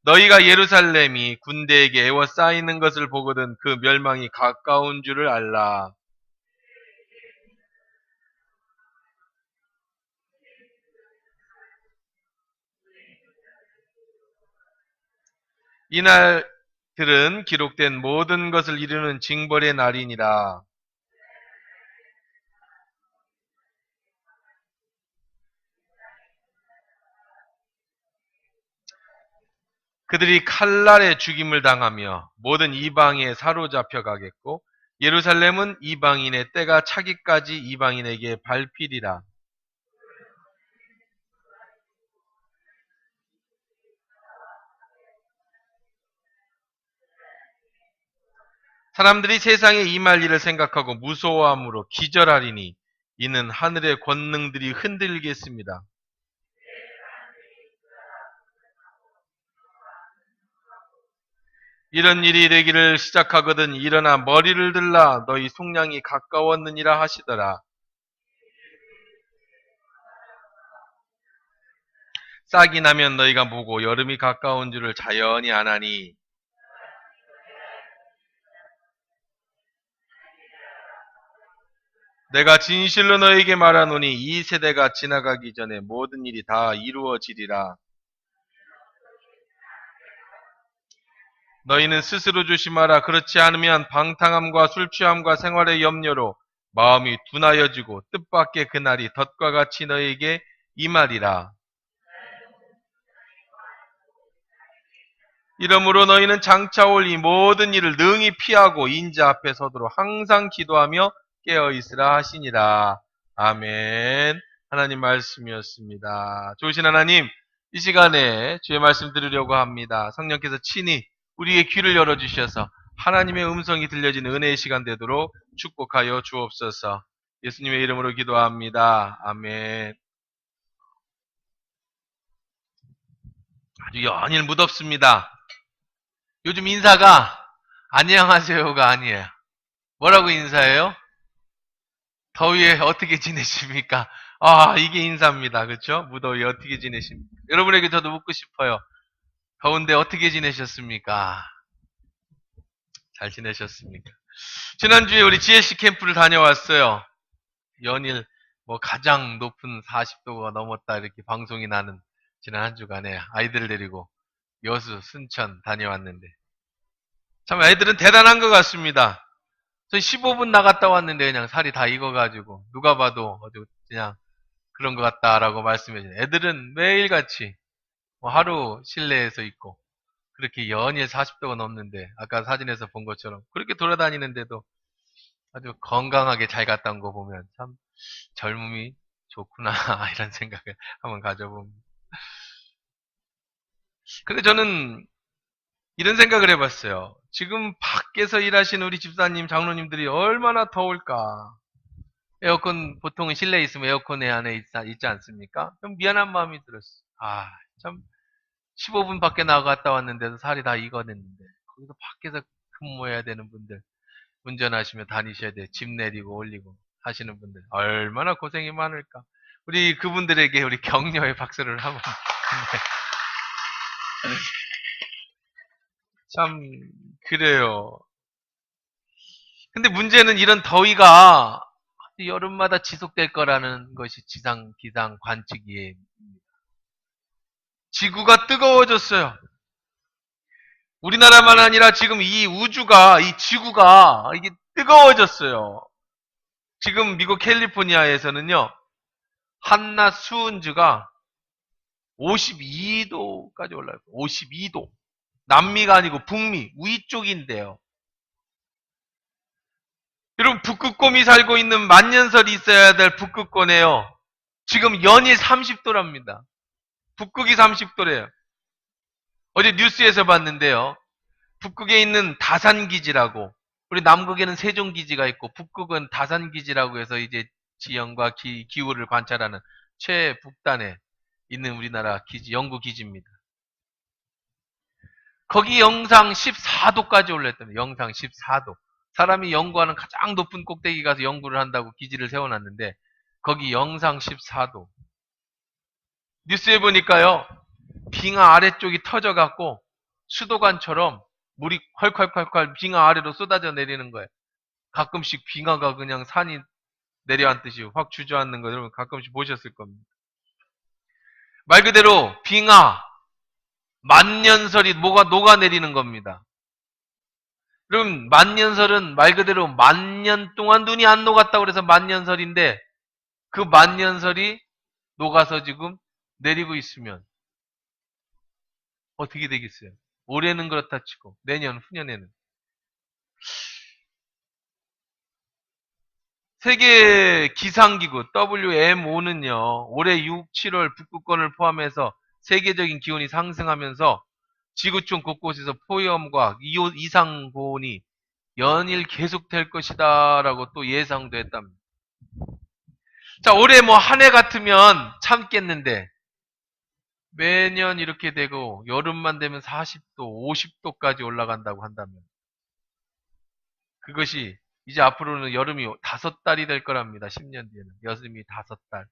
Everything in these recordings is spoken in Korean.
너희가 예루살렘이 군대에게 에워싸이는 것을 보거든 그 멸망이 가까운 줄을 알라. 이날들은 기록된 모든 것을 이루는 징벌의 날이니라. 그들이 칼날에 죽임을 당하며 모든 이방에 사로잡혀 가겠고 예루살렘은 이방인의 때가 차기까지 이방인에게 밟히리라. 사람들이 세상에 임할 일을 생각하고 무서워함으로 기절하리니 이는 하늘의 권능들이 흔들리겠습니다. 이런 일이 되기를 시작하거든 일어나 머리를 들라 너희 속량이 가까웠느니라 하시더라. 싹이 나면 너희가 보고 여름이 가까운 줄을 자연히 아나니 내가 진실로 너에게 말하노니 이 세대가 지나가기 전에 모든 일이 다 이루어지리라. 너희는 스스로 조심하라. 그렇지 않으면 방탕함과 술취함과 생활의 염려로 마음이 둔하여지고 뜻밖의 그날이 덫과 같이 너희에게 임하리라. 이러므로 너희는 장차 올 이 모든 일을 능히 피하고 인자 앞에 서도록 항상 기도하며 깨어있으라 하시니라. 아멘. 하나님 말씀이었습니다. 좋으신 하나님, 이 시간에 주의 말씀 들으려고 합니다. 성령께서 친히 우리의 귀를 열어주셔서 하나님의 음성이 들려지는 은혜의 시간 되도록 축복하여 주옵소서. 예수님의 이름으로 기도합니다. 아멘. 아주 연일 무덥습니다. 요즘 인사가 안녕하세요가 아니에요. 뭐라고 인사해요? 더위에 어떻게 지내십니까? 아, 이게 인사입니다. 그렇죠? 무더위 어떻게 지내십니까? 여러분에게 저도 묻고 싶어요. 더운데 어떻게 지내셨습니까? 잘 지내셨습니까? 지난주에 우리 GLC 캠프를 다녀왔어요. 연일 가장 높은 40도가 넘었다 이렇게 방송이 나는 지난 한 주간에 아이들을 데리고 여수, 순천 다녀왔는데 참 애들은 대단한 것 같습니다. 저 15분 나갔다 왔는데 그냥 살이 다 익어가지고 누가 봐도 그냥 그런 것 같다라고 말씀해 주세요. 애들은 매일같이 하루 실내에서 있고 그렇게 연일 40도가 넘는데 아까 사진에서 본 것처럼 그렇게 돌아다니는데도 아주 건강하게 잘 갔다 온 거 보면 참 젊음이 좋구나 이런 생각을 한번 가져봅니다. 근데 저는 이런 생각을 해봤어요. 지금 밖에서 일하시는 우리 집사님, 장로님들이 얼마나 더울까. 에어컨, 보통 실내에 있으면 에어컨 안에 있지 않습니까? 좀 미안한 마음이 들었어요. 아, 참, 15분 밖에 나갔다 왔는데도 살이 다 익어냈는데, 거기서 밖에서 근무해야 되는 분들, 운전하시며 다니셔야 돼. 집 내리고 올리고 하시는 분들, 얼마나 고생이 많을까. 우리 그분들에게 우리 격려의 박수를 한번. 참, 그래요. 근데 문제는 이런 더위가 여름마다 지속될 거라는 것이 기상 관측이에요. 지구가 뜨거워졌어요. 우리나라만 아니라 지금 이 우주가, 이 지구가 이게 뜨거워졌어요. 지금 미국 캘리포니아에서는요, 한낮 수온주가 52도까지 올라요. 52도. 남미가 아니고 북미, 위쪽인데요. 여러분, 북극곰이 살고 있는 만년설이 있어야 될 북극권에요. 지금 연일 30도랍니다. 북극이 30도래요. 어제 뉴스에서 봤는데요. 북극에 있는 다산기지라고, 우리 남극에는 세종기지가 있고, 북극은 다산기지라고 해서 이제 지형과 기후를 관찰하는 최북단에 있는 우리나라 기지, 연구기지입니다. 거기 영상 14도까지 올랐답니다. 영상 14도. 사람이 연구하는 가장 높은 꼭대기 가서 연구를 한다고 기지를 세워놨는데 거기 영상 14도. 뉴스에 보니까요. 빙하 아래쪽이 터져갖고 수도관처럼 물이 콸콸콸콸 빙하 아래로 쏟아져 내리는 거예요. 가끔씩 빙하가 그냥 산이 내려앉듯이 확 주저앉는 거 여러분 가끔씩 보셨을 겁니다. 말 그대로 빙하, 만년설이 녹아내리는 겁니다. 그럼 만년설은 말 그대로 만년 동안 눈이 안 녹았다고 그래서 만년설인데 그 만년설이 녹아서 지금 내리고 있으면 어떻게 되겠어요? 올해는 그렇다 치고 내년, 후년에는. 세계 기상기구 WMO는요. 올해 6, 7월 북극권을 포함해서 세계적인 기온이 상승하면서 지구촌 곳곳에서 폭염과 이상 고온이 연일 계속될 것이다 라고 또 예상도 했답니다. 자, 올해 뭐 한 해 같으면 참겠는데 매년 이렇게 되고 여름만 되면 40도, 50도까지 올라간다고 한다면 그것이 이제 앞으로는 여름이 5달이 될 거랍니다. 10년 뒤에는. 여름이 5달.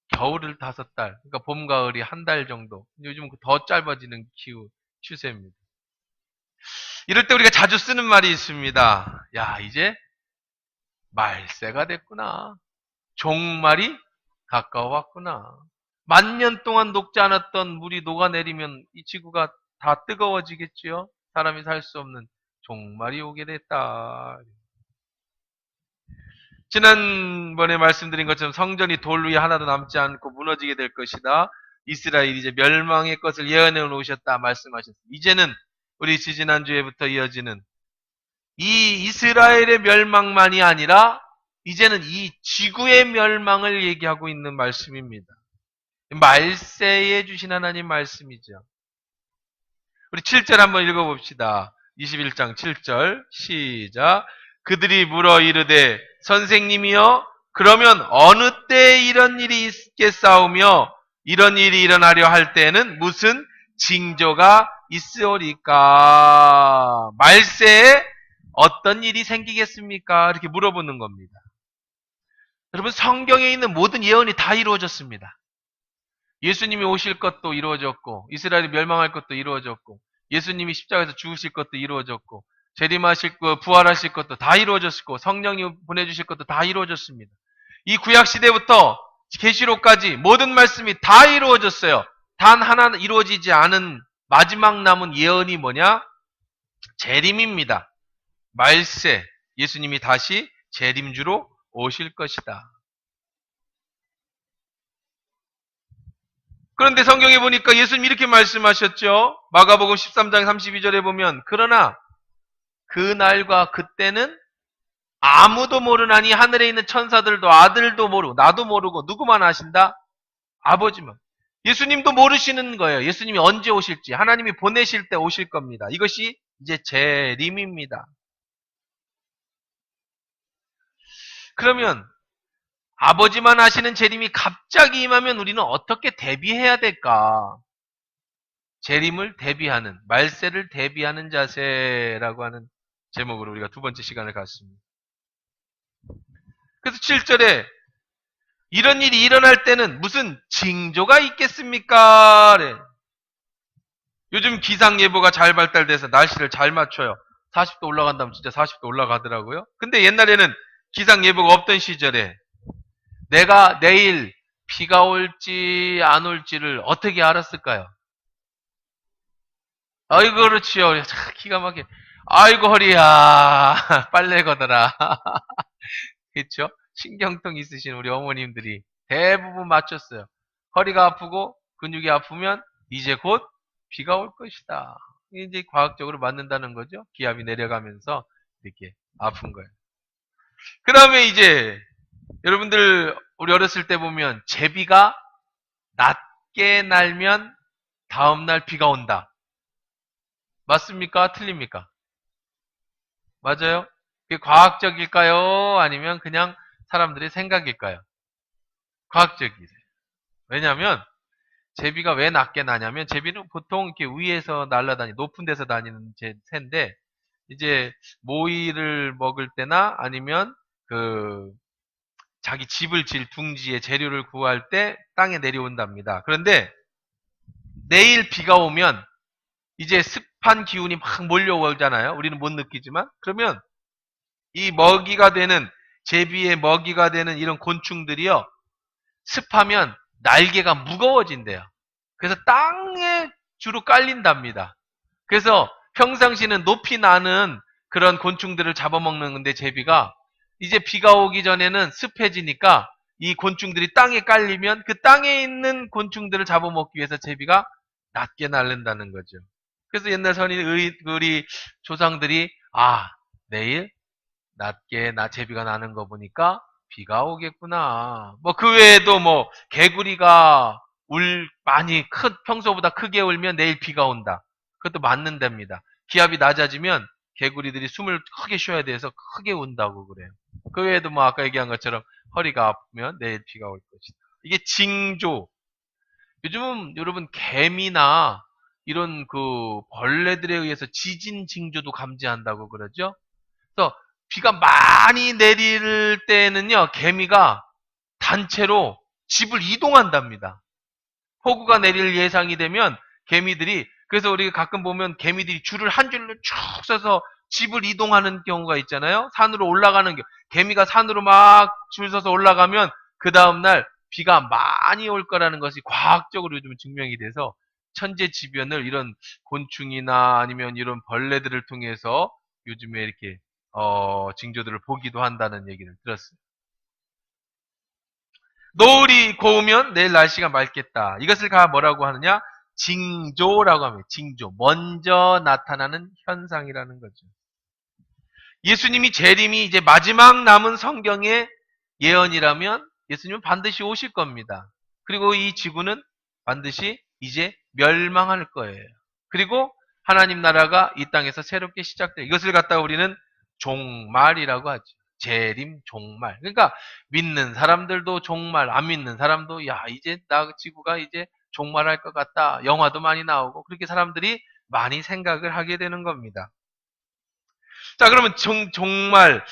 겨울을 5달. 그러니까 봄, 가을이 1달 정도. 요즘 더 짧아지는 추세입니다. 이럴 때 우리가 자주 쓰는 말이 있습니다. 야, 이제 말세가 됐구나. 종말이 가까워왔구나. 10,000년 동안 녹지 않았던 물이 녹아내리면 이 지구가 다 뜨거워지겠지요? 사람이 살 수 없는 종말이 오게 됐다. 지난번에 말씀드린 것처럼 성전이 돌 위에 하나도 남지 않고 무너지게 될 것이다. 이스라엘이 이제 멸망의 것을 예언해 놓으셨다 말씀하셨습니다. 이제는 우리 지지난주에부터 이어지는 이 이스라엘의 멸망만이 아니라 이제는 이 지구의 멸망을 얘기하고 있는 말씀입니다. 말세에 주신 하나님 말씀이죠. 우리 7절 한번 읽어봅시다. 21장 7절 시작. 그들이 물어 이르되 선생님이여 그러면 어느 때에 이런 일이 있겠사오며 이런 일이 일어나려 할 때에는 무슨 징조가 있으오리까? 말세에 어떤 일이 생기겠습니까? 이렇게 물어보는 겁니다. 여러분 성경에 있는 모든 예언이 다 이루어졌습니다. 예수님이 오실 것도 이루어졌고 이스라엘이 멸망할 것도 이루어졌고 예수님이 십자가에서 죽으실 것도 이루어졌고 재림하실 것, 부활하실 것도 다 이루어졌고 성령이 보내주실 것도 다 이루어졌습니다. 이 구약시대부터 계시록까지 모든 말씀이 다 이루어졌어요. 단 하나 이루어지지 않은 마지막 남은 예언이 뭐냐? 재림입니다. 말세, 예수님이 다시 재림주로 오실 것이다. 그런데 성경에 보니까 예수님 이렇게 말씀하셨죠. 마가복음 13장 32절에 보면 그러나 그 날과 그때는 아무도 모르나니 하늘에 있는 천사들도 아들도 모르고 나도 모르고 누구만 아신다? 아버지만. 예수님도 모르시는 거예요. 예수님이 언제 오실지 하나님이 보내실 때 오실 겁니다. 이것이 이제 재림입니다. 그러면 아버지만 아시는 재림이 갑자기 임하면 우리는 어떻게 대비해야 될까? 재림을 대비하는, 말세를 대비하는 자세라고 하는 제목으로 우리가 두 번째 시간을 갖습니다. 그래서 7절에 이런 일이 일어날 때는 무슨 징조가 있겠습니까? 그래. 요즘 기상예보가 잘 발달돼서 날씨를 잘 맞춰요. 40도 올라간다면 진짜 40도 올라가더라고요. 근데 옛날에는 기상예보가 없던 시절에 내가 내일 비가 올지 안 올지를 어떻게 알았을까요? 아이고 그렇지요. 기가 막혀. 아이고 허리야. 빨래 걷어라. 그렇죠? 신경통 있으신 우리 어머님들이 대부분 맞췄어요. 허리가 아프고 근육이 아프면 이제 곧 비가 올 것이다. 이제 과학적으로 맞는다는 거죠. 기압이 내려가면서 이렇게 아픈 거예요. 그 다음에 이제 여러분들 우리 어렸을 때 보면 제비가 낮게 날면 다음날 비가 온다. 맞습니까? 틀립니까? 맞아요? 그게 과학적일까요? 아니면 그냥 사람들의 생각일까요? 과학적이세요. 왜냐하면 제비가 왜 낮게 나냐면 제비는 보통 이렇게 위에서 높은 데서 다니는 새인데 이제 모이를 먹을 때나 아니면 자기 집을 질 둥지에 재료를 구할 때 땅에 내려온답니다. 그런데 내일 비가 오면 이제 습한 기운이 막 몰려오잖아요. 우리는 못 느끼지만. 그러면 이 먹이가 되는, 제비의 먹이가 되는 이런 곤충들이요. 습하면 날개가 무거워진대요. 그래서 땅에 주로 깔린답니다. 그래서 평상시는 높이 나는 그런 곤충들을 잡아먹는 건데 제비가 이제 비가 오기 전에는 습해지니까 이 곤충들이 땅에 깔리면 그 땅에 있는 곤충들을 잡아먹기 위해서 제비가 낮게 날른다는 거죠. 그래서 옛날 우리 조상들이 내일 낮게 제비가 나는 거 보니까 비가 오겠구나. 뭐 그 외에도 뭐 개구리가 많이 평소보다 크게 울면 내일 비가 온다. 그것도 맞는답니다. 기압이 낮아지면 개구리들이 숨을 크게 쉬어야 돼서 크게 운다고 그래요. 그 외에도 뭐 아까 얘기한 것처럼 허리가 아프면 내일 비가 올 것이다. 이게 징조. 요즘은 여러분 개미나 이런 그 벌레들에 의해서 지진 징조도 감지한다고 그러죠. 그래서 비가 많이 내릴 때는요, 개미가 단체로 집을 이동한답니다. 폭우가 내릴 예상이 되면 개미들이, 그래서 우리가 가끔 보면 개미들이 줄을 한 줄로 쭉 서서 집을 이동하는 경우가 있잖아요. 산으로 올라가는 경우. 개미가 산으로 막 줄 서서 올라가면 그 다음날 비가 많이 올 거라는 것이 과학적으로 요즘 증명이 돼서 천재지변을 이런 곤충이나 아니면 이런 벌레들을 통해서 요즘에 이렇게 징조들을 보기도 한다는 얘기를 들었어요. 노을이 고우면 내일 날씨가 맑겠다. 이것을 뭐라고 하느냐? 징조라고 합니다. 징조. 먼저 나타나는 현상이라는 거죠. 예수님이 재림이 이제 마지막 남은 성경의 예언이라면 예수님은 반드시 오실 겁니다. 그리고 이 지구는 반드시 이제 멸망할 거예요. 그리고 하나님 나라가 이 땅에서 새롭게 시작돼요. 이것을 갖다가 우리는 종말이라고 하죠. 재림 종말. 그러니까 믿는 사람들도 종말, 안 믿는 사람도 이제 지구가 이제 종말할 것 같다. 영화도 많이 나오고 그렇게 사람들이 많이 생각을 하게 되는 겁니다. 자, 그러면 종말,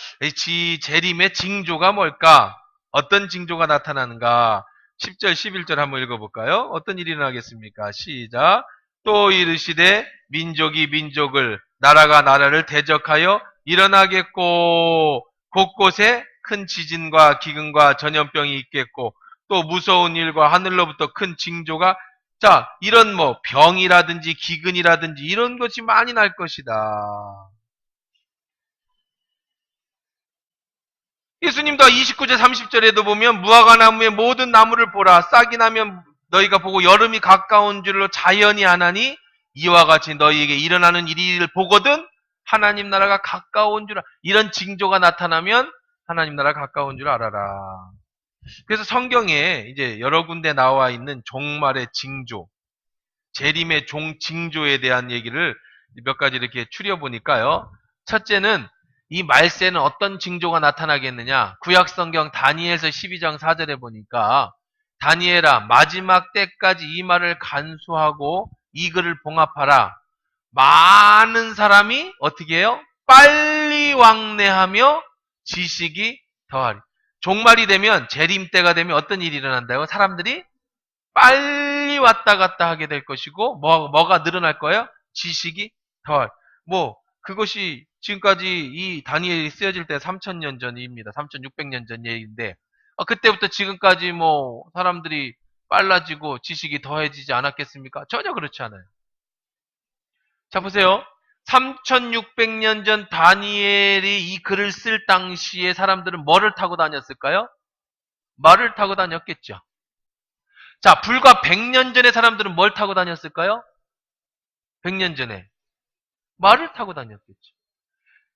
재림의 징조가 뭘까? 어떤 징조가 나타나는가? 10절, 11절 한번 읽어볼까요? 어떤 일이 일어나겠습니까? 시작. 또 이르시되 민족이 민족을, 나라가 나라를 대적하여 일어나겠고, 곳곳에 큰 지진과 기근과 전염병이 있겠고, 또 무서운 일과 하늘로부터 큰 징조가, 자, 이런 뭐 병이라든지 기근이라든지 이런 것이 많이 날 것이다. 예수님도 29절 30절에도 보면 무화과 나무의 모든 나무를 보라. 싹이 나면 너희가 보고 여름이 가까운 줄로 자연이 아나니 이와 같이 너희에게 일어나는 일을 보거든 하나님 나라가 가까운 줄 이런 징조가 나타나면 하나님 나라가 가까운 줄 알아라. 그래서 성경에 이제 여러 군데 나와 있는 종말의 징조, 재림의 징조에 대한 얘기를 몇 가지 이렇게 추려보니까요. 첫째는 이 말세는 어떤 징조가 나타나겠느냐? 구약성경 다니엘서 12장 4절에 보니까 다니엘아 마지막 때까지 이 말을 간수하고 이 글을 봉합하라. 많은 사람이 어떻게 해요? 빨리 왕래하며 지식이 더하리. 종말이 되면 재림 때가 되면 어떤 일이 일어난다고? 사람들이 빨리 왔다 갔다 하게 될 것이고 뭐가 늘어날 거예요? 지식이 더할. 그것이 지금까지 이 다니엘이 쓰여질 때 3000년 전입니다. 3600년 전 얘기인데 그때부터 지금까지 사람들이 빨라지고 지식이 더해지지 않았겠습니까? 전혀 그렇지 않아요. 자 보세요. 3600년 전 다니엘이 이 글을 쓸 당시에 사람들은 뭐를 타고 다녔을까요? 말을 타고 다녔겠죠. 자, 불과 100년 전에 사람들은 뭘 타고 다녔을까요? 100년 전에 말을 타고 다녔겠죠.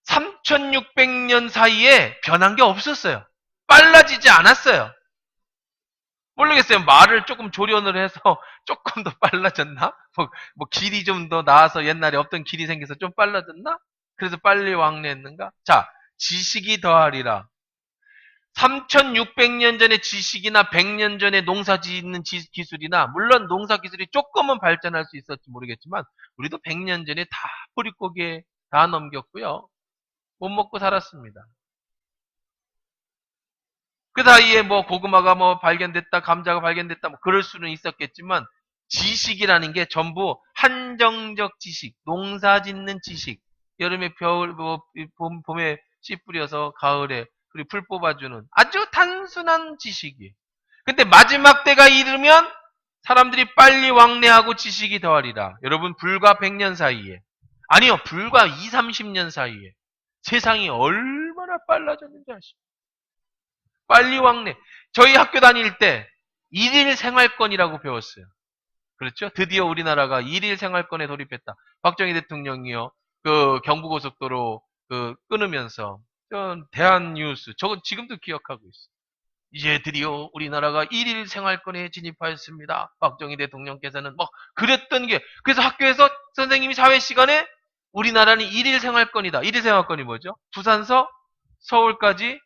3600년 사이에 변한 게 없었어요. 빨라지지 않았어요. 모르겠어요. 말을 조금 조련을 해서 조금 더 빨라졌나? 길이 좀 더 나아서 옛날에 없던 길이 생겨서 좀 빨라졌나? 그래서 빨리 왕래했는가? 자, 지식이 더하리라. 3600년 전의 지식이나 100년 전에 농사 짓는 기술이나 물론 농사 기술이 조금은 발전할 수 있었지 모르겠지만 우리도 100년 전에 다 뿌리고기에 다 넘겼고요. 못 먹고 살았습니다. 그 사이에 고구마가 발견됐다, 감자가 발견됐다, 그럴 수는 있었겠지만 지식이라는 게 전부 한정적 지식, 농사 짓는 지식, 여름에 봄에 씨 뿌려서 가을에 그리고 풀 뽑아주는 아주 단순한 지식이에요. 근데 마지막 때가 이르면 사람들이 빨리 왕래하고 지식이 더하리라. 여러분 불과 100년 사이에 아니요 불과 2, 30년 사이에 세상이 얼마나 빨라졌는지 아십니까? 빨리 왕래. 저희 학교 다닐 때 일일 생활권이라고 배웠어요. 그렇죠? 드디어 우리나라가 일일 생활권에 돌입했다. 박정희 대통령이요. 그 경부고속도로 끊으면서 대한뉴스 저거 지금도 기억하고 있어요. 이제 드디어 우리나라가 일일 생활권에 진입하였습니다. 박정희 대통령께서는 막 그랬던 게 그래서 학교에서 선생님이 사회 시간에 우리나라는 일일 생활권이다. 일일 생활권이 뭐죠? 부산서 서울까지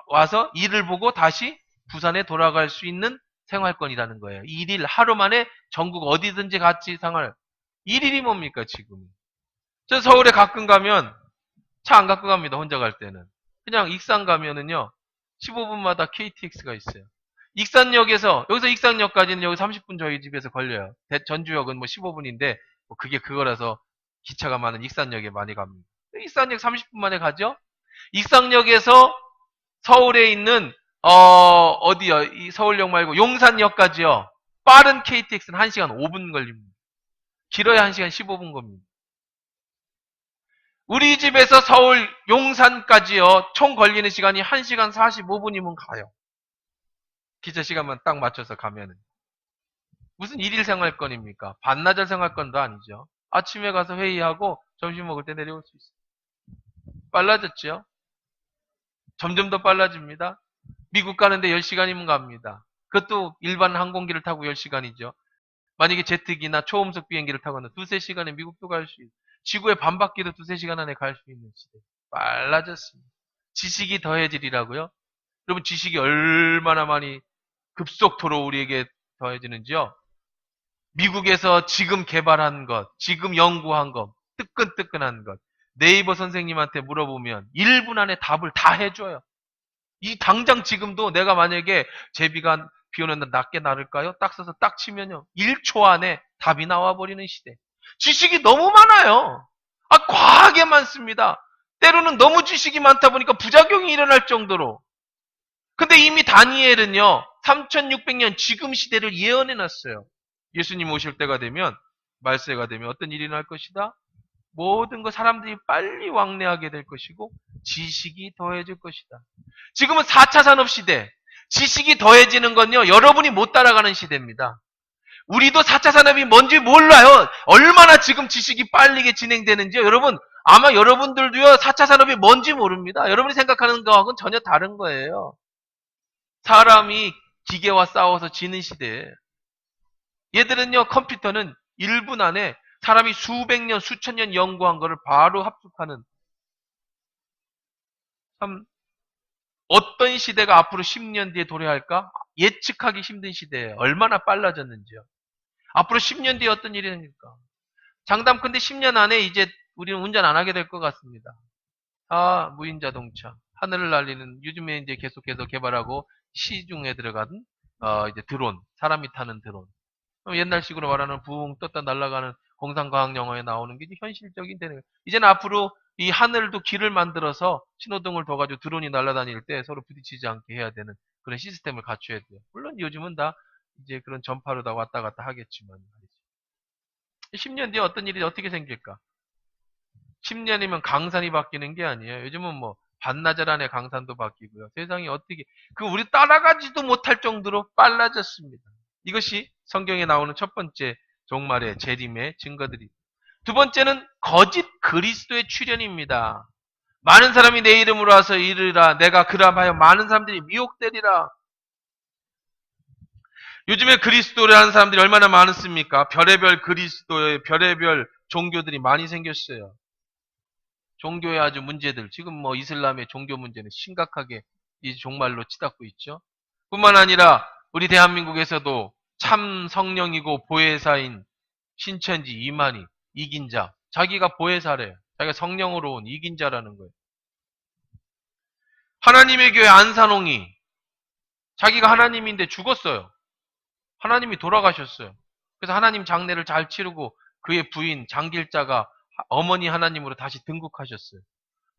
와서 일을 보고 다시 부산에 돌아갈 수 있는 생활권이라는 거예요. 일일 하루 만에 전국 어디든지 같이 생활. 일일이 뭡니까 지금? 저 서울에 가끔 가면 차 안 갖고 갑니다. 혼자 갈 때는. 그냥 익산 가면은요. 15분마다 KTX가 있어요. 익산역에서 여기서 익산역까지는 여기 30분 저희 집에서 걸려요. 전주역은 뭐 15분인데 뭐 그게 그거라서 기차가 많은 익산역에 많이 갑니다. 익산역 30분 만에 가죠. 익산역에서 서울에 있는 어디요? 이 서울역 말고 용산역까지요. 빠른 KTX는 1시간 5분 걸립니다. 길어야 1시간 15분 겁니다. 우리 집에서 서울 용산까지요. 총 걸리는 시간이 1시간 45분이면 가요. 기차 시간만 딱 맞춰서 가면은. 무슨 일일 생활권입니까? 반나절 생활권도 아니죠. 아침에 가서 회의하고 점심 먹을 때 내려올 수 있어요. 빨라졌죠? 점점 더 빨라집니다. 미국 가는데 10시간이면 갑니다. 그것도 일반 항공기를 타고 10시간이죠. 만약에 제트기나 초음속 비행기를 타고는 2-3시간에 미국도 갈 수 있어요. 지구의 반바퀴도 2-3시간 안에 갈 수 있는 시대. 빨라졌습니다. 지식이 더해지리라고요? 여러분 지식이 얼마나 많이 급속도로 우리에게 더해지는지요? 미국에서 지금 개발한 것, 지금 연구한 것, 뜨끈뜨끈한 것. 네이버 선생님한테 물어보면 1분 안에 답을 다 해줘요. 이 당장 지금도 내가 만약에 제비가 비 오는 날 낮게 나를까요? 딱 써서 딱 치면요. 1초 안에 답이 나와버리는 시대. 지식이 너무 많아요. 과하게 많습니다. 때로는 너무 지식이 많다 보니까 부작용이 일어날 정도로. 근데 이미 다니엘은요. 3600년 지금 시대를 예언해놨어요. 예수님 오실 때가 되면 말세가 되면 어떤 일이 날 것이다? 모든 것 사람들이 빨리 왕래하게 될 것이고 지식이 더해질 것이다. 지금은 4차 산업시대. 지식이 더해지는 건요. 여러분이 못 따라가는 시대입니다. 우리도 4차 산업이 뭔지 몰라요. 얼마나 지금 지식이 빠르게 진행되는지요. 여러분 아마 여러분들도요. 4차 산업이 뭔지 모릅니다. 여러분이 생각하는 거하고는 전혀 다른 거예요. 사람이 기계와 싸워서 지는 시대에 얘들은요. 컴퓨터는 1분 안에 사람이 수백 년, 수천 년 연구한 거를 바로 합숙하는 참 어떤 시대가 앞으로 10년 뒤에 도래할까? 예측하기 힘든 시대에 얼마나 빨라졌는지요. 앞으로 10년 뒤에 어떤 일이 생길까? 장담컨대 10년 안에 이제 우리는 운전 안 하게 될 것 같습니다. 무인 자동차, 하늘을 날리는 요즘에 이제 계속해서 개발하고 시중에 들어간 이제 드론, 사람이 타는 드론. 옛날식으로 말하는 붕 떴다 날아가는 공상과학 영화에 나오는 게 이제 현실적인 되는 거예요. 이제는 앞으로 이 하늘도 길을 만들어서 신호등을 둬가지고 드론이 날아다닐 때 서로 부딪히지 않게 해야 되는 그런 시스템을 갖춰야 돼요. 물론 요즘은 다 이제 그런 전파로 다 왔다 갔다 하겠지만 10년 뒤에 어떤 일이 어떻게 생길까? 10년이면 강산이 바뀌는 게 아니에요. 요즘은 뭐 반나절 안에 강산도 바뀌고요. 세상이 어떻게 우리 따라가지도 못할 정도로 빨라졌습니다. 이것이 성경에 나오는 첫 번째 종말의 재림의 증거들이. 두 번째는 거짓 그리스도의 출현입니다. 많은 사람이 내 이름으로 와서 이르라 내가 그라하여 많은 사람들이 미혹되리라. 요즘에 그리스도라는 사람들이 얼마나 많습니까? 별의별 그리스도의 별의별 종교들이 많이 생겼어요. 종교의 아주 문제들 지금 뭐 이슬람의 종교 문제는 심각하게 이 종말로 치닫고 있죠. 뿐만 아니라 우리 대한민국에서도 참 성령이고 보혜사인 신천지 이만희 이긴 자 자기가 보혜사래요. 자기가 성령으로 온 이긴 자라는 거예요. 하나님의 교회 안산홍이 자기가 하나님인데 죽었어요. 하나님이 돌아가셨어요. 그래서 하나님 장례를 잘 치르고 그의 부인 장길자가 어머니 하나님으로 다시 등극하셨어요.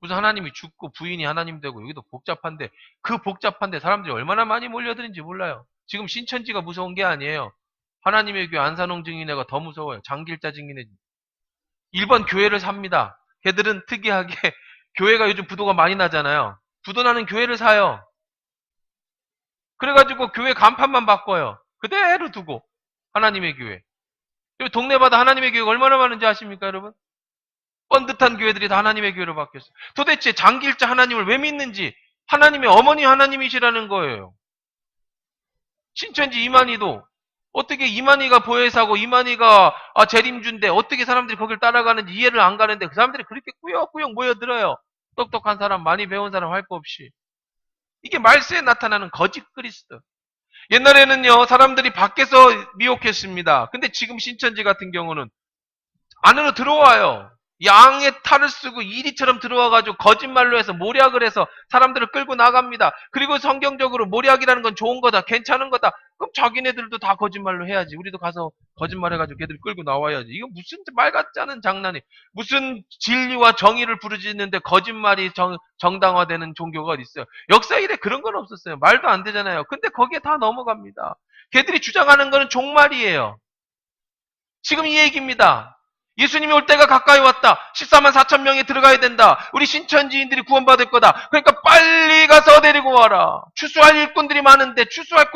무슨 하나님이 죽고 부인이 하나님 되고 여기도 복잡한데 그 복잡한데 사람들이 얼마나 많이 몰려드는지 몰라요. 지금 신천지가 무서운 게 아니에요. 하나님의 교회 안산홍 증인회가 더 무서워요. 장길자 증인회. 일본 교회를 삽니다. 걔들은 특이하게 교회가 요즘 부도가 많이 나잖아요. 부도 나는 교회를 사요. 그래가지고 교회 간판만 바꿔요. 그대로 두고 하나님의 교회. 동네마다 하나님의 교회가 얼마나 많은지 아십니까 여러분? 번듯한 교회들이 다 하나님의 교회로 바뀌었어요. 도대체 장길자 하나님을 왜 믿는지 하나님의 어머니 하나님이시라는 거예요. 신천지 이만희도 어떻게 이만희가 보혜사고 이만희가 재림주인데 어떻게 사람들이 거길 따라가는지 이해를 안 가는데 그 사람들이 그렇게 꾸역꾸역 모여들어요. 똑똑한 사람, 많이 배운 사람 할 거 없이. 이게 말세에 나타나는 거짓 그리스도. 옛날에는요 사람들이 밖에서 미혹했습니다. 근데 지금 신천지 같은 경우는 안으로 들어와요. 양의 탈을 쓰고 이리처럼 들어와가지고 거짓말로 해서 모략을 해서 사람들을 끌고 나갑니다. 그리고 성경적으로 모략이라는 건 좋은 거다, 괜찮은 거다. 그럼 자기네들도 다 거짓말로 해야지. 우리도 가서 거짓말해가지고 걔들 끌고 나와야지. 이거 무슨 말 같지 않은 장난이. 무슨 진리와 정의를 부르짖는데 거짓말이 정당화되는 종교가 어디 있어요. 역사 이래 그런 건 없었어요. 말도 안 되잖아요. 근데 거기에 다 넘어갑니다. 걔들이 주장하는 거는 종말이에요. 지금 이 얘기입니다. 예수님이 올 때가 가까이 왔다. 14만 4천 명이 들어가야 된다. 우리 신천지인들이 구원받을 거다. 그러니까 빨리 가서 데리고 와라. 추수할 일꾼들이 많은데 추수할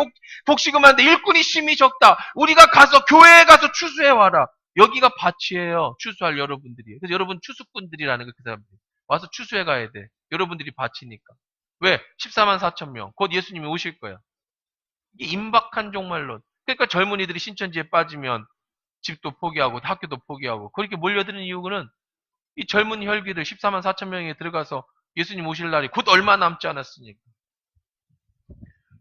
곡식은 많은데 일꾼이 심히 적다. 우리가 가서 교회에 가서 추수해 와라. 여기가 밭이에요. 추수할 여러분들이. 그래서 여러분 추수꾼들이라는 거 그 사람들이. 와서 추수해 가야 돼. 여러분들이 밭이니까. 왜? 14만 4천 명. 곧 예수님이 오실 거야. 이게 임박한 종말론. 그러니까 젊은이들이 신천지에 빠지면 집도 포기하고 학교도 포기하고 그렇게 몰려드는 이유는 이 젊은 혈기들 14만 4천 명이 들어가서 예수님 오실 날이 곧 얼마 남지 않았으니까.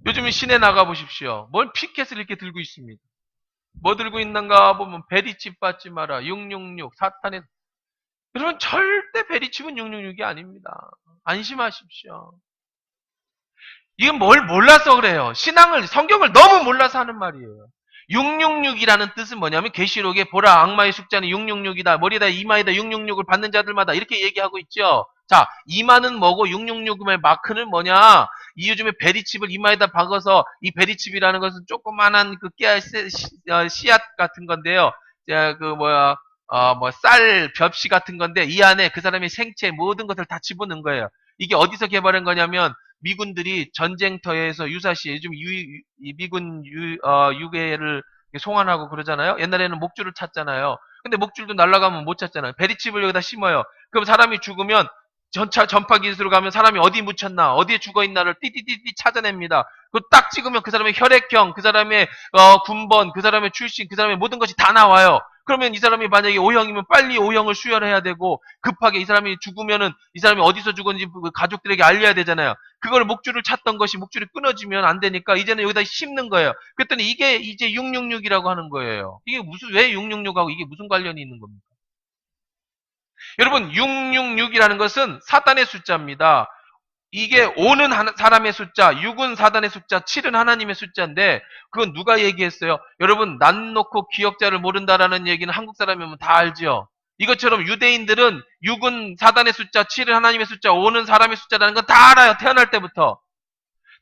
요즘에 시내 나가보십시오. 뭘 피켓을 이렇게 들고 있습니다. 뭐 들고 있는가 보면 베리칩 받지 마라. 666 사탄의. 여러분 절대 베리칩은 666이 아닙니다. 안심하십시오. 이건 뭘 몰라서 그래요. 성경을 너무 몰라서 하는 말이에요. 666이라는 뜻은 뭐냐면 계시록에 보라 악마의 숫자는 666이다. 머리다 이마에다 666을 받는 자들마다 이렇게 얘기하고 있죠. 자, 이마는 뭐고 666의 마크는 뭐냐? 이 요즘에 베리칩을 이마에다 박아서 이 베리칩이라는 것은 조그만한 그 깨알 씨앗 같은 건데요. 쌀 벽시 같은 건데 이 안에 그 사람의 생체 모든 것을 다 집어넣은 거예요. 이게 어디서 개발한 거냐면 미군들이 전쟁터에서 유사시 요즘 미군 유괴를 송환하고 그러잖아요. 옛날에는 목줄을 찾잖아요. 근데 목줄도 날아가면 못 찾잖아요. 베리칩을 여기다 심어요. 그럼 사람이 죽으면 전파 기술로 가면 사람이 어디 묻혔나, 어디에 죽어 있나를 띠띠띠띠 찾아냅니다. 그 딱 찍으면 그 사람의 혈액형, 그 사람의 군번, 그 사람의 출신, 그 사람의 모든 것이 다 나와요. 그러면 이 사람이 만약에 O형이면 빨리 O형을 수혈해야 되고 급하게 이 사람이 죽으면은 이 사람이 어디서 죽었는지 가족들에게 알려야 되잖아요. 그걸 목줄을 찾던 것이 목줄이 끊어지면 안 되니까 이제는 여기다 심는 거예요. 그랬더니 이게 이제 666이라고 하는 거예요. 이게 왜 666하고 이게 무슨 관련이 있는 겁니까? 여러분 666이라는 것은 사단의 숫자입니다. 이게 5는 사람의 숫자, 6은 사단의 숫자, 7은 하나님의 숫자인데 그건 누가 얘기했어요? 여러분 난 놓고 기억자를 모른다라는 얘기는 한국 사람이면 다 알죠. 이것처럼 유대인들은 6은 사단의 숫자, 7은 하나님의 숫자, 5는 사람의 숫자라는 건 다 알아요. 태어날 때부터.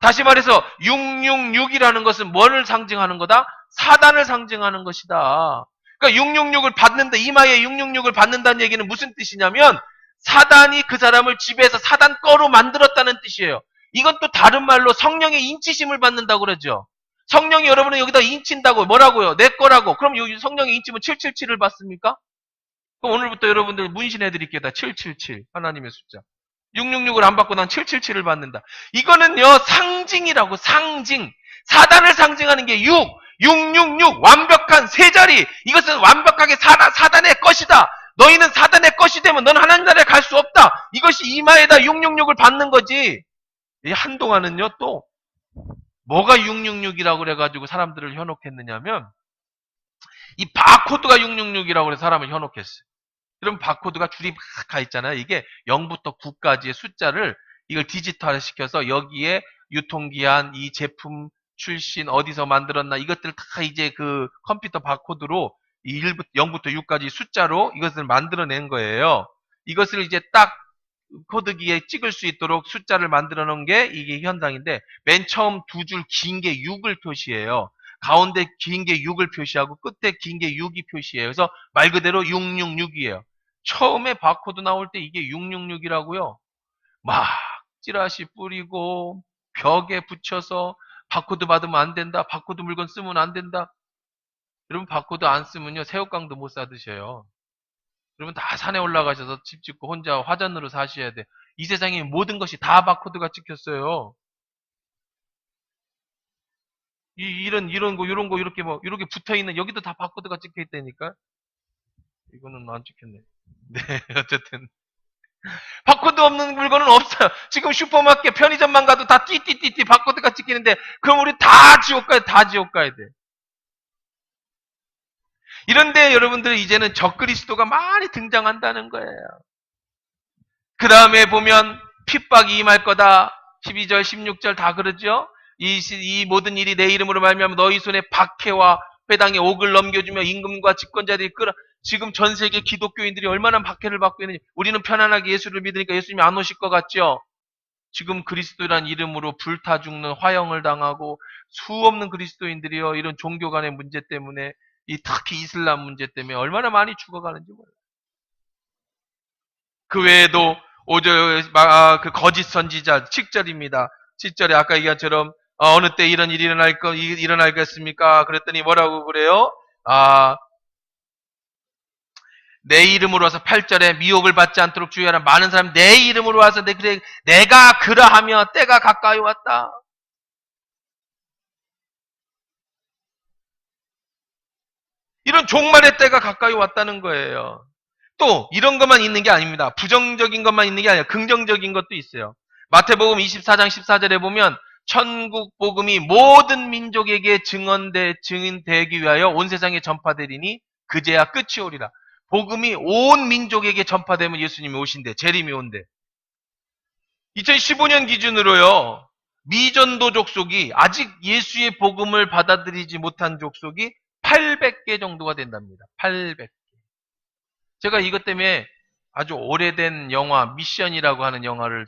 다시 말해서 666이라는 것은 뭐를 상징하는 거다? 사단을 상징하는 것이다. 그러니까 666을 받는다, 이마에 666을 받는다는 얘기는 무슨 뜻이냐면 사단이 그 사람을 지배해서 사단 거로 만들었다는 뜻이에요. 이건 또 다른 말로 성령의 인치심을 받는다고 그러죠. 성령이 여러분을 여기다 인친다고 뭐라고요? 내 거라고. 그럼 여기 성령의 인침은 777을 받습니까? 그럼 오늘부터 여러분들 문신해 드릴게요. 다 777 하나님의 숫자. 666을 안 받고 난 777을 받는다. 이거는요 상징이라고. 상징. 사단을 상징하는 게 666 완벽한 세 자리. 이것은 완벽하게 사단의 것이다. 너희는 사단의 것이 되면 넌 하나님 나라에 갈 수 없다. 이것이 이마에다 666을 받는 거지. 한동안은요 또 뭐가 666이라고 그래가지고 사람들을 현혹했느냐면 이 바코드가 666이라고 그래서 사람을 현혹했어요. 그럼 바코드가 줄이 막 가 있잖아요. 이게 0부터 9까지의 숫자를 이걸 디지털화 시켜서 여기에 유통기한, 이 제품 출신, 어디서 만들었나 이것들 다 이제 그 컴퓨터 바코드로 이 0부터 6까지 숫자로 이것을 만들어낸 거예요. 이것을 이제 딱 코드기에 찍을 수 있도록 숫자를 만들어 놓은 게 이게 현상인데, 맨 처음 두 줄 긴 게 6을 표시해요. 가운데 긴 게 6을 표시하고 끝에 긴 게 6이 표시해요. 그래서 말 그대로 666이에요. 처음에 바코드 나올 때 이게 666이라고요. 막 찌라시 뿌리고 벽에 붙여서 바코드 받으면 안 된다. 바코드 물건 쓰면 안 된다. 여러분 바코드 안 쓰면요 새우깡도 못 사드셔요. 여러분 다 산에 올라가셔서 집 짓고 혼자 화전으로 사셔야 돼. 이 세상에 모든 것이 다 바코드가 찍혔어요. 이런 거 이렇게 뭐 이렇게 붙어 있는 여기도 다 바코드가 찍혀 있다니까. 이거는 안 찍혔네. 네 어쨌든 바코드 없는 물건은 없어요. 지금 슈퍼마켓 편의점만 가도 다 띠띠띠띠 바코드가 찍히는데 그럼 우리 다 지옥 가야 돼. 다 지옥 가야 돼. 이런데 여러분들 이제는 적그리스도가 많이 등장한다는 거예요. 그 다음에 보면 핍박이 임할 거다. 12절, 16절 다 그러죠. 이 모든 일이 내 이름으로 말미암아 너희 손에 박해와 회당에 옥을 넘겨주며 임금과 집권자들이 지금 전 세계 기독교인들이 얼마나 박해를 받고 있는지. 우리는 편안하게 예수를 믿으니까 예수님이 안 오실 것 같죠. 지금 그리스도란 이름으로 불타 죽는 화형을 당하고 수없는 그리스도인들이요 이런 종교 간의 문제 때문에 특히 이슬람 문제 때문에 얼마나 많이 죽어가는지 몰라요. 그 외에도 그 거짓 선지자 7절입니다. 7절에 아까 얘기한 것처럼 어느 때 이런 일이 일어날겠습니까? 그랬더니 뭐라고 그래요? 내 이름으로 와서 8절에 미혹을 받지 않도록 주의하라. 많은 사람 내 이름으로 와서 내가 그러하며 때가 가까이 왔다. 이런 종말의 때가 가까이 왔다는 거예요. 또 이런 것만 있는 게 아닙니다. 부정적인 것만 있는 게 아니라 긍정적인 것도 있어요. 마태복음 24장 14절에 보면 천국 복음이 모든 민족에게 증인되기 위하여 온 세상에 전파되리니 그제야 끝이 오리라. 복음이 온 민족에게 전파되면 예수님이 오신대. 재림이 온대. 2015년 기준으로요. 미전도 족속이 아직 예수의 복음을 받아들이지 못한 족속이 800개 정도가 된답니다. 800개. 제가 이것 때문에 아주 오래된 영화 미션이라고 하는 영화를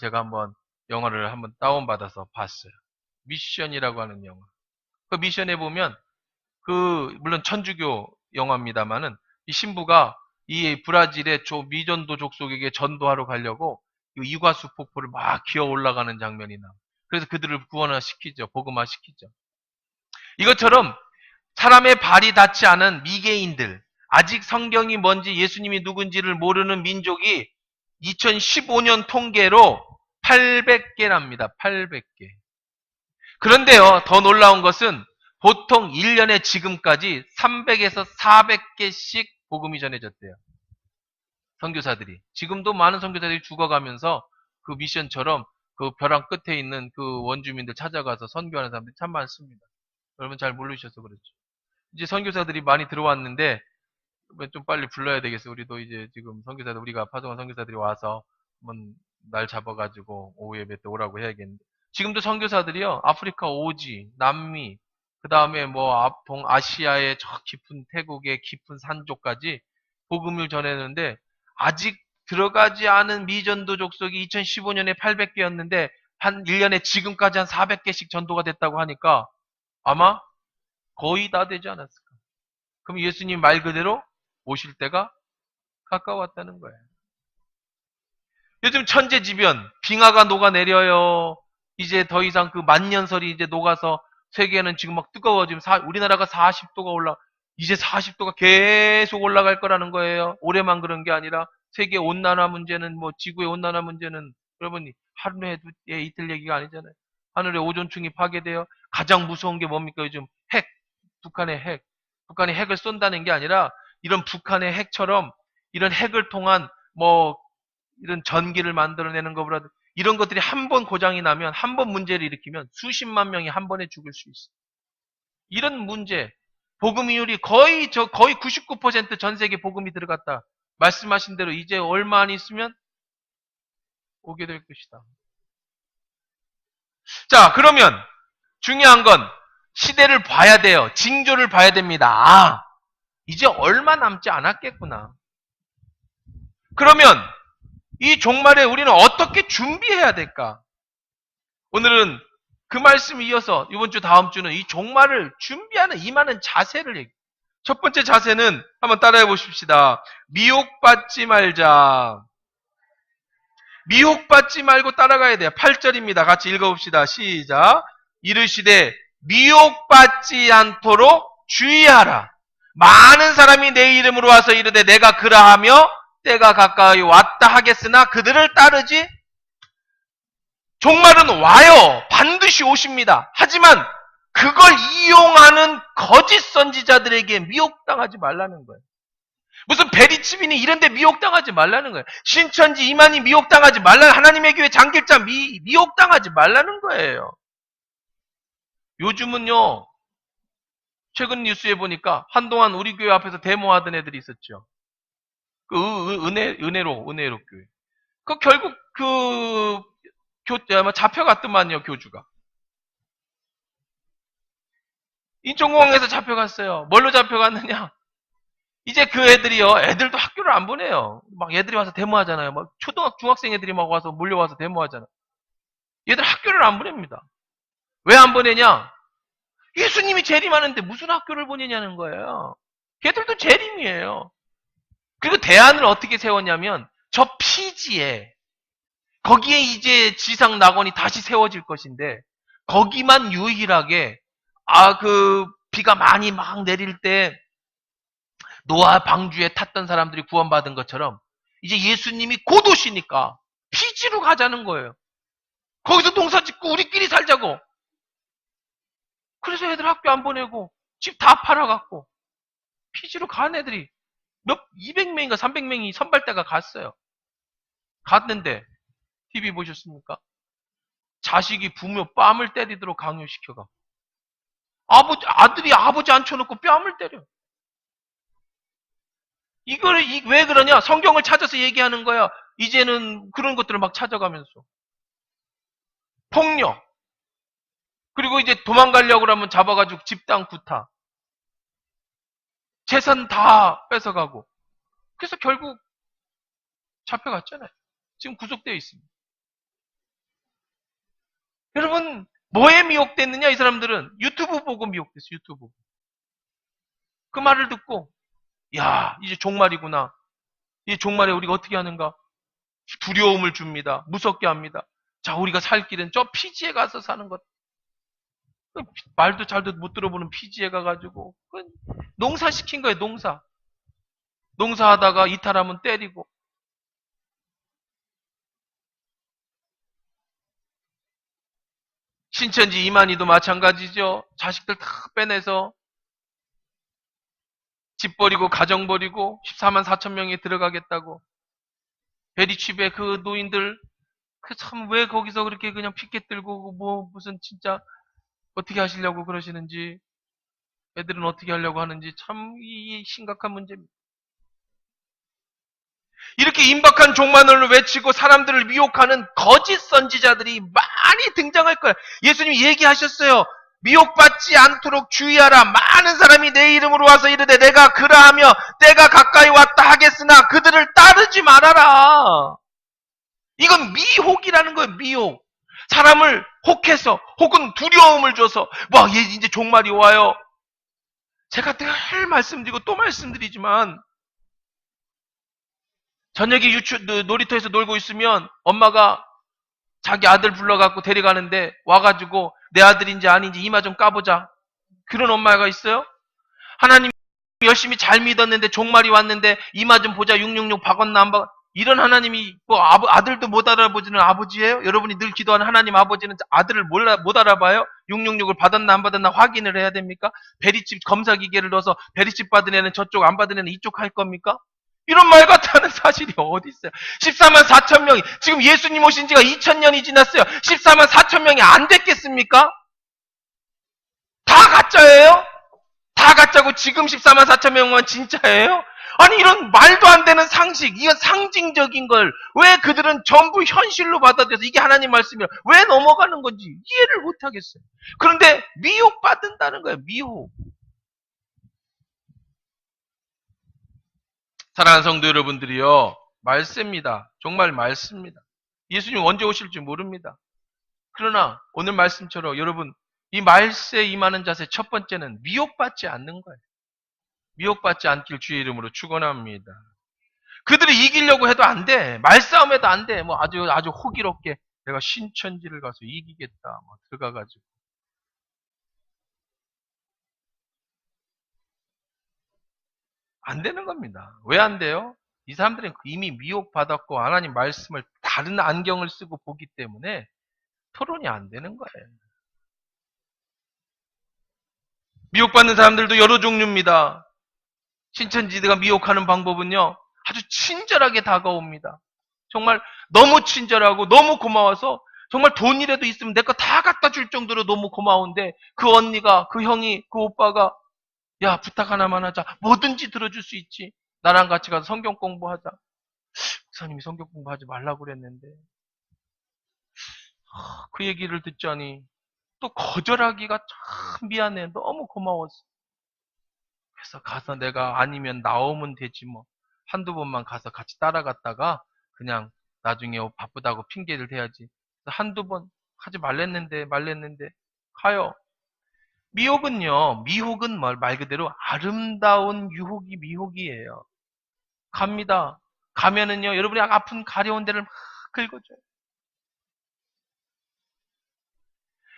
한번 다운받아서 봤어요. 미션이라고 하는 영화. 그 미션에 보면 물론 천주교 영화입니다만은 이 신부가 이 브라질의 미전도 족속에게 전도하러 가려고 이과수 폭포를 막 기어 올라가는 장면이 나와요. 그래서 그들을 구원화시키죠. 복음화시키죠. 이것처럼 사람의 발이 닿지 않은 미개인들, 아직 성경이 뭔지 예수님이 누군지를 모르는 민족이 2015년 통계로 800개랍니다. 800개. 그런데요, 더 놀라운 것은 보통 1년에 지금까지 300에서 400개씩 복음이 전해졌대요. 선교사들이. 지금도 많은 선교사들이 죽어가면서 그 미션처럼 그 벼랑 끝에 있는 그 원주민들 찾아가서 선교하는 사람들이 참 많습니다. 여러분 잘 모르셔서 그렇죠. 이제 선교사들이 많이 들어왔는데 좀 빨리 불러야 되겠어. 우리도 이제 지금 선교사들, 우리가 파송한 선교사들이 와서 한번 날 잡아가지고 오후 예배 때 오라고 해야겠는데. 지금도 선교사들이요, 아프리카 오지, 남미, 그 다음에 뭐 동아시아의 저 깊은 태국의 깊은 산쪽까지 복음을 전했는데 아직 들어가지 않은 미전도 족속이 2015년에 800개였는데 한 1년에 지금까지 한 400개씩 전도가 됐다고 하니까 아마 거의 다 되지 않았을까. 그럼 예수님 말 그대로 오실 때가 가까웠다는 거예요. 요즘 천재지변, 빙하가 녹아내려요. 이제 더 이상 그 만년설이 이제 녹아서 세계는 지금 막 뜨거워지면 우리나라가 40도가 이제 40도가 계속 올라갈 거라는 거예요. 올해만 그런 게 아니라 세계 온난화 문제는 지구의 온난화 문제는 여러분 하루에 이틀 얘기가 아니잖아요. 하늘에 오존층이 파괴돼요. 가장 무서운 게 뭡니까? 요즘 북한의 핵을 쏜다는 게 아니라 이런 북한의 핵처럼 이런 핵을 통한 이런 전기를 만들어내는 것보다 이런 것들이 한 번 고장이 나면 한 번 문제를 일으키면 수십만 명이 한 번에 죽을 수 있어요. 이런 문제, 복음이율이 거의 99% 전 세계 복음이 들어갔다. 말씀하신 대로 이제 얼마 안 있으면 오게 될 것이다. 자, 그러면 중요한 건 시대를 봐야 돼요. 징조를 봐야 됩니다. 이제 얼마 남지 않았겠구나. 그러면 이 종말에 우리는 어떻게 준비해야 될까? 오늘은 그 말씀 이어서 이번 주 다음 주는 이 종말을 준비하는 임하는 자세를 얘기해요. 첫 번째 자세는 한번 따라해 보십시다. 미혹받지 말자. 미혹받지 말고 따라가야 돼요. 8절입니다. 같이 읽어봅시다. 시작. 이르시되 미혹받지 않도록 주의하라. 많은 사람이 내 이름으로 와서 이르되 내가 그라하며 때가 가까이 왔다 하겠으나 그들을 따르지. 종말은 와요. 반드시 오십니다. 하지만 그걸 이용하는 거짓 선지자들에게 미혹당하지 말라는 거예요. 무슨 베리칩이니 이런 데 미혹당하지 말라는 거예요. 신천지 이만희 미혹당하지 말라는, 하나님의 교회 장길자 미혹당하지 말라는 거예요. 요즘은요, 최근 뉴스에 보니까 한동안 우리 교회 앞에서 데모하던 애들이 있었죠. 은혜로 교회. 결국 잡혀갔더만요, 교주가. 인천공항에서 잡혀갔어요. 뭘로 잡혀갔느냐? 이제 그 애들이요, 애들도 학교를 안 보내요. 막 애들이 와서 데모하잖아요. 막 중학생 애들이 막 와서 몰려와서 데모하잖아. 얘들 학교를 안 보냅니다. 왜 안 보내냐? 예수님이 재림하는데 무슨 학교를 보내냐는 거예요. 걔들도 재림이에요. 그리고 대안을 어떻게 세웠냐면 저 피지에, 거기에 이제 지상 낙원이 다시 세워질 것인데 거기만 유일하게 비가 많이 막 내릴 때 노아 방주에 탔던 사람들이 구원받은 것처럼 이제 예수님이 곧 오시니까 피지로 가자는 거예요. 거기서 농사 짓고 우리끼리 살자고. 그래서 애들 학교 안 보내고 집 다 팔아갖고 피지로 간 애들이 200명인가 300명이 선발대가 갔어요. 갔는데 TV 보셨습니까? 자식이 부모 뺨을 때리도록 강요시켜가. 아들이 아버지 앉혀놓고 뺨을 때려. 이걸 왜 그러냐? 성경을 찾아서 얘기하는 거야. 이제는 그런 것들을 막 찾아가면서. 폭력. 그리고 이제 도망가려고 하면 잡아가지고 집단 구타. 재산 다 뺏어가고. 그래서 결국 잡혀갔잖아요. 지금 구속되어 있습니다. 여러분, 뭐에 미혹됐느냐? 이 사람들은 유튜브 보고 미혹됐어요. 유튜브. 그 말을 듣고 야, 이제 종말이구나. 이 종말에 우리가 어떻게 하는가? 두려움을 줍니다. 무섭게 합니다. 자, 우리가 살 길은 저 피지에 가서 사는 것. 말도 잘도 못 들어보는 피지에 가가지고 농사 시킨 거예요. 농사. 농사하다가 이탈하면 때리고. 신천지 이만희도 마찬가지죠. 자식들 다 빼내서 집 버리고 가정 버리고 14만 4천 명이 들어가겠다고. 베리칩의 그 노인들 참 왜 거기서 그렇게 그냥 피켓 들고 무슨 진짜 어떻게 하시려고 그러시는지, 애들은 어떻게 하려고 하는지 참 이 심각한 문제입니다. 이렇게 임박한 종말을 외치고 사람들을 미혹하는 거짓 선지자들이 많이 등장할 거예요. 예수님이 얘기하셨어요. 미혹받지 않도록 주의하라. 많은 사람이 내 이름으로 와서 이르되 내가 그라하며 때가 가까이 왔다 하겠으나 그들을 따르지 말아라. 이건 미혹이라는 거예요. 미혹. 사람을 혹해서 혹은 두려움을 줘서 와, 얘 이제 종말이 와요. 제가 늘 말씀드리고 또 말씀드리지만 저녁에 놀이터에서 놀고 있으면 엄마가 자기 아들 불러갖고 데려가는데 와가지고 내 아들인지 아닌지 이마 좀 까보자. 그런 엄마가 있어요? 하나님 열심히 잘 믿었는데 종말이 왔는데 이마 좀 보자. 666 박았나 안 박았나. 이런 하나님이 아들도 못 알아보지는 아버지예요? 여러분이 늘 기도하는 하나님 아버지는 아들을 못 알아봐요? 666을 받았나 안 받았나 확인을 해야 됩니까? 베리칩 검사 기계를 넣어서 베리칩 받은 애는 저쪽, 안 받은 애는 이쪽 할 겁니까? 이런 말 같다는 사실이 어디 있어요? 14만 4천 명이, 지금 예수님 오신 지가 2000년이 지났어요. 14만 4천 명이 안 됐겠습니까? 다 가짜예요? 다 가짜고 지금 14만 4천 명만 진짜예요? 아니, 이런 말도 안 되는 상식, 이건 상징적인 걸 왜 그들은 전부 현실로 받아들여서 이게 하나님 말씀이야 왜 넘어가는 건지 이해를 못 하겠어요. 그런데 미혹받는다는 거예요. 미혹. 사랑하는 성도 여러분들이요. 말세입니다. 정말 말세입니다. 예수님 언제 오실지 모릅니다. 그러나 오늘 말씀처럼 여러분 이 말세에 임하는 자세 첫 번째는 미혹받지 않는 거예요. 미혹받지 않길 주의 이름으로 축원합니다. 그들이 이기려고 해도 안 돼. 말싸움해도 안 돼. 뭐 아주 호기롭게 내가 신천지를 가서 이기겠다. 뭐 들어가가지고. 안 되는 겁니다. 왜 안 돼요? 이 사람들은 이미 미혹받았고 하나님 말씀을 다른 안경을 쓰고 보기 때문에 토론이 안 되는 거예요. 미혹받는 사람들도 여러 종류입니다. 신천지가 미혹하는 방법은요. 아주 친절하게 다가옵니다. 정말 너무 친절하고 너무 고마워서 정말 돈이라도 있으면 내 거 다 갖다 줄 정도로 너무 고마운데 그 언니가, 그 형이, 그 오빠가 야 부탁 하나만 하자. 뭐든지 들어줄 수 있지. 나랑 같이 가서 성경 공부하자. 목사님이 성경 공부하지 말라고 그랬는데 그 얘기를 듣자니 또 거절하기가 참 미안해. 너무 고마웠어. 그래서 가서 내가 아니면 나오면 되지 뭐. 한두 번만 가서 같이 따라갔다가 그냥 나중에 바쁘다고 핑계를 대야지. 한두 번 하지 말랬는데 가요. 미혹은요. 미혹은 말 그대로 아름다운 유혹이 미혹이에요. 갑니다. 가면은요. 여러분이 아픈 가려운 데를 막 긁어줘요.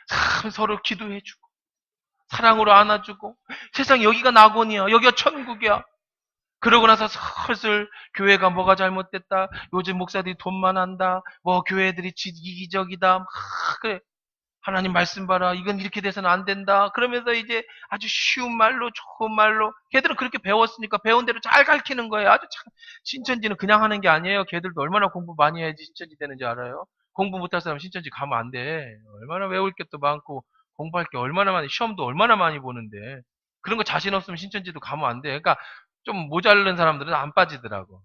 참 서로 기도해주고 사랑으로 안아주고 세상 여기가 낙원이야. 여기가 천국이야. 그러고 나서 슬슬 교회가 뭐가 잘못됐다. 요즘 목사들이 돈만 한다. 뭐 교회들이 이기적이다. 막 그래. 하나님 말씀 봐라. 이건 이렇게 돼서는 안 된다. 그러면서 이제 아주 쉬운 말로 좋은 말로 걔들은 그렇게 배웠으니까 배운 대로 잘 가르치는 거예요. 아주 참 신천지는 그냥 하는 게 아니에요. 걔들도 얼마나 공부 많이 해야지 신천지 되는지 알아요? 공부 못할 사람 신천지 가면 안 돼. 얼마나 외울 게 또 많고 공부할 게 얼마나 많이 시험도 얼마나 많이 보는데 그런 거 자신 없으면 신천지도 가면 안 돼. 그러니까 좀 모자른 사람들은 안 빠지더라고.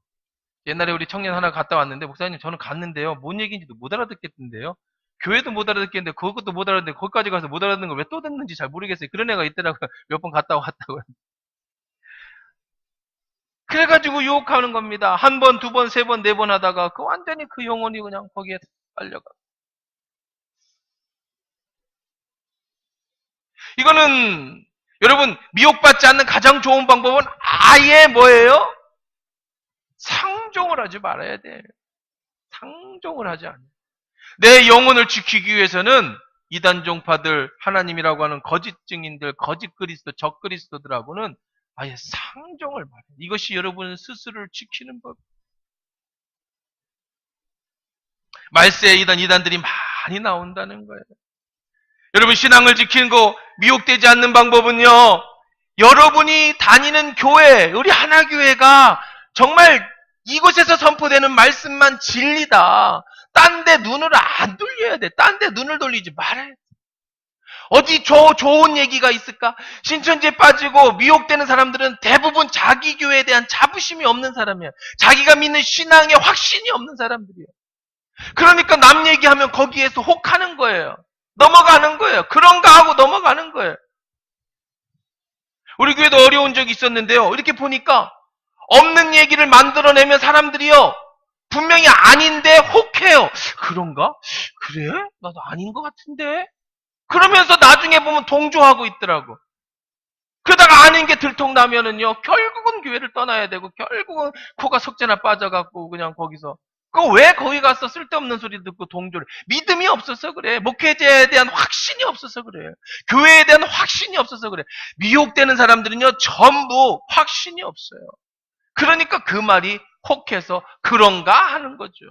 옛날에 우리 청년 하나 갔다 왔는데 목사님 저는 갔는데요. 뭔 얘기인지도 못 알아듣겠던데요. 교회도 못 알아듣겠는데 그것도 못 알아듣는데 거기까지 가서 못 알아듣는 걸 왜 또 듣는지 잘 모르겠어요. 그런 애가 있더라고요. 몇 번 갔다 왔다고. 그래가지고 유혹하는 겁니다. 한 번, 두 번, 세 번, 네 번 하다가 그 완전히 그 영혼이 그냥 거기에 빨려가. 이거는 여러분 미혹받지 않는 가장 좋은 방법은 아예 뭐예요? 상종을 하지 말아야 돼. 상종을 하지 않아요. 내 영혼을 지키기 위해서는 이단 종파들, 하나님이라고 하는 거짓 증인들, 거짓 그리스도, 적 그리스도들하고는 아예 상종을 말해요. 이것이 여러분 스스로를 지키는 법. 말세에 이단들이 많이 나온다는 거예요. 여러분 신앙을 지키는 거 미혹되지 않는 방법은요. 여러분이 다니는 교회, 우리 하나교회가 정말 이곳에서 선포되는 말씀만 진리다. 딴 데 눈을 안 돌려야 돼. 딴 데 눈을 돌리지 말아야 돼. 어디 좋은 얘기가 있을까? 신천지에 빠지고 미혹되는 사람들은 대부분 자기 교회에 대한 자부심이 없는 사람이야. 자기가 믿는 신앙에 확신이 없는 사람들이에요. 그러니까 남 얘기하면 거기에서 혹하는 거예요. 넘어가는 거예요. 그런가 하고 넘어가는 거예요. 우리 교회도 어려운 적이 있었는데요. 이렇게 보니까 없는 얘기를 만들어내면 사람들이요. 분명히 아닌데 혹해요. 그런가? 그래? 나도 아닌 것 같은데? 그러면서 나중에 보면 동조하고 있더라고. 그러다가 아닌 게 들통나면은요. 결국은 교회를 떠나야 되고 결국은 코가 석재나 빠져갖고 그냥 거기서 왜 거기 가서 쓸데없는 소리 듣고 동조를 믿음이 없어서 그래. 목회자에 대한 확신이 없어서 그래. 교회에 대한 확신이 없어서 그래. 미혹되는 사람들은요. 전부 확신이 없어요. 그러니까 그 말이 혹해서 그런가 하는 거죠.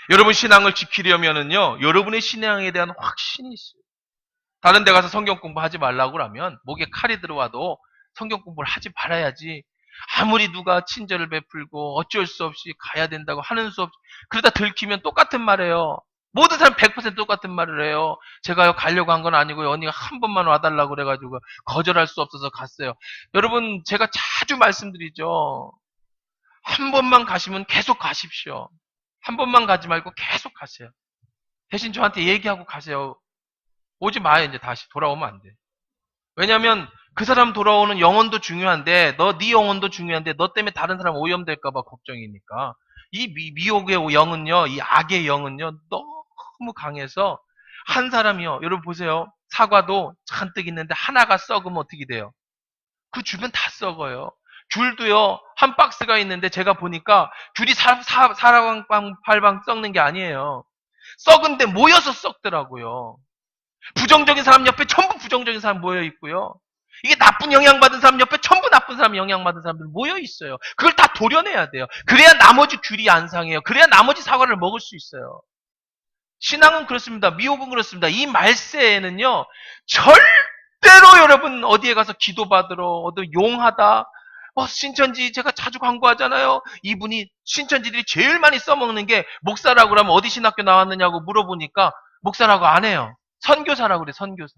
여러분 신앙을 지키려면은요. 여러분의 신앙에 대한 확신이 있어요. 다른 데 가서 성경 공부하지 말라고 그러면 목에 칼이 들어와도 성경 공부를 하지 말아야지. 아무리 누가 친절을 베풀고 어쩔 수 없이 가야 된다고 하는 수 없이 그러다 들키면 똑같은 말이에요. 모든 사람 100% 똑같은 말을 해요. 제가요 가려고 한 건 아니고요. 언니가 한 번만 와달라고 그래가지고 거절할 수 없어서 갔어요. 여러분 제가 자주 말씀드리죠. 한 번만 가시면 계속 가십시오. 한 번만 가지 말고 계속 가세요. 대신 저한테 얘기하고 가세요. 오지 마요. 이제 다시 돌아오면 안 돼. 왜냐하면 그 사람 돌아오는 영혼도 중요한데 네 영혼도 중요한데 너 때문에 다른 사람 오염될까 봐 걱정이니까 이 미혹의 영은요, 이 악의 영은요 너무 강해서 한 사람이요. 여러분 보세요. 사과도 잔뜩 있는데 하나가 썩으면 어떻게 돼요? 그 주변 다 썩어요. 귤도요. 한 박스가 있는데 제가 보니까 귤이 사방팔방 썩는 게 아니에요. 썩은데 모여서 썩더라고요. 부정적인 사람 옆에 전부 부정적인 사람 모여 있고요. 이게 나쁜 영향 받은 사람 옆에 전부 나쁜 사람 영향 받은 사람들 모여 있어요. 그걸 다 도려내야 돼요. 그래야 나머지 귤이 안 상해요. 그래야 나머지 사과를 먹을 수 있어요. 신앙은 그렇습니다. 미혹은 그렇습니다. 이 말세에는요, 절대로 여러분 어디에 가서 기도받으러, 어디 용하다, 신천지 제가 자주 광고하잖아요. 이분이 신천지들이 제일 많이 써먹는 게 목사라고 그러면 어디 신학교 나왔느냐고 물어보니까 목사라고 안 해요. 선교사라고 그래, 선교사.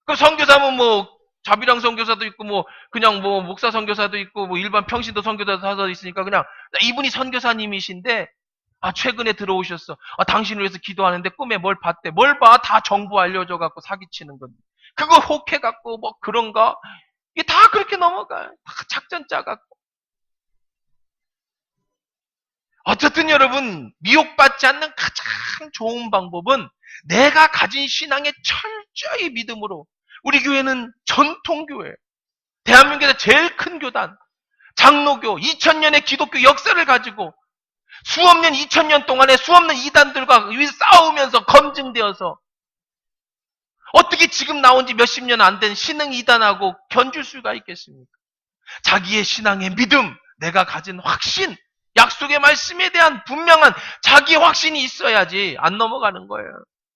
그 선교사면 뭐 자비랑 선교사도 있고 뭐 그냥 뭐 목사 선교사도 있고 뭐 일반 평신도 선교사도 있으니까 그냥 이분이 선교사님이신데 최근에 들어오셨어. 당신을 위해서 기도하는데 꿈에 뭘 봤대. 뭘 봐? 다 정보 알려줘 갖고 사기치는 건데. 그거 혹해 갖고 뭐 그런가? 이게 다 그렇게 넘어가요. 다 작전 짜 갖고. 어쨌든 여러분, 미혹받지 않는 가장 좋은 방법은 내가 가진 신앙의 철저히 믿음으로. 우리 교회는 전통교회. 대한민국에서 제일 큰 교단. 장로교, 2000년의 기독교 역사를 가지고 수없는 2000년 동안에 수없는 이단들과 싸우면서 검증되어서 어떻게 지금 나온 지 몇십 년 안 된 신흥 이단하고 견줄 수가 있겠습니까? 자기의 신앙의 믿음, 내가 가진 확신, 약속의 말씀에 대한 분명한 자기의 확신이 있어야지 안 넘어가는 거예요.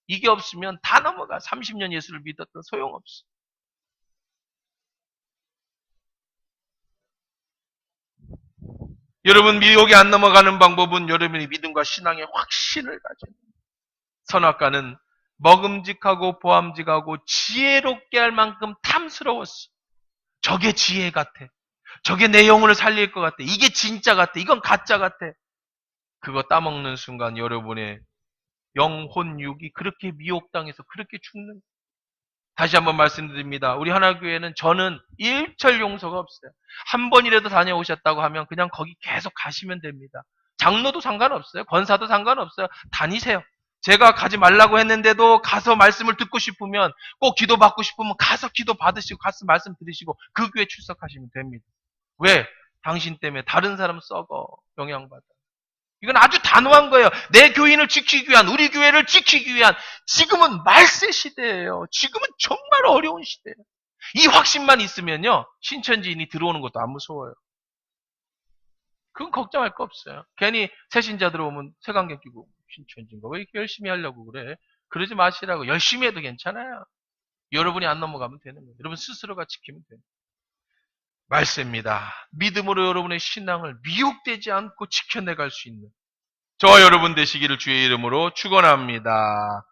이게 없으면 다 넘어가. 30년 예수를 믿었던 소용없어. 여러분 미혹에 안 넘어가는 방법은 여러분이 믿음과 신앙의 확신을 가지는 선악과는 먹음직하고 보암직하고 지혜롭게 할 만큼 탐스러웠어. 저게 지혜 같아. 저게 내 영혼을 살릴 것 같아. 이게 진짜 같아. 이건 가짜 같아. 그거 따먹는 순간 여러분의 영혼육이 그렇게 미혹당해서 그렇게 죽는 거예요. 다시 한번 말씀드립니다. 우리 하나교회는 저는 일절 용서가 없어요. 한 번이라도 다녀오셨다고 하면 그냥 거기 계속 가시면 됩니다. 장로도 상관없어요. 권사도 상관없어요. 다니세요. 제가 가지 말라고 했는데도 가서 말씀을 듣고 싶으면 꼭 기도 받고 싶으면 가서 기도 받으시고 가서 말씀 들으시고 그 교회 출석하시면 됩니다. 왜? 당신 때문에 다른 사람 썩어 영향받아. 이건 아주 단호한 거예요. 내 교인을 지키기 위한, 우리 교회를 지키기 위한 지금은 말세 시대예요. 지금은 정말 어려운 시대예요. 이 확신만 있으면요. 신천지인이 들어오는 것도 안 무서워요. 그건 걱정할 거 없어요. 괜히 새신자 들어오면 색안경 끼고 신천지인가 왜 이렇게 열심히 하려고 그래. 그러지 마시라고. 열심히 해도 괜찮아요. 여러분이 안 넘어가면 되는 거예요. 여러분 스스로가 지키면 돼요. 말씀입니다. 믿음으로 여러분의 신앙을 미혹되지 않고 지켜내갈 수 있는 저와 여러분 되시기를 주의 이름으로 축원합니다.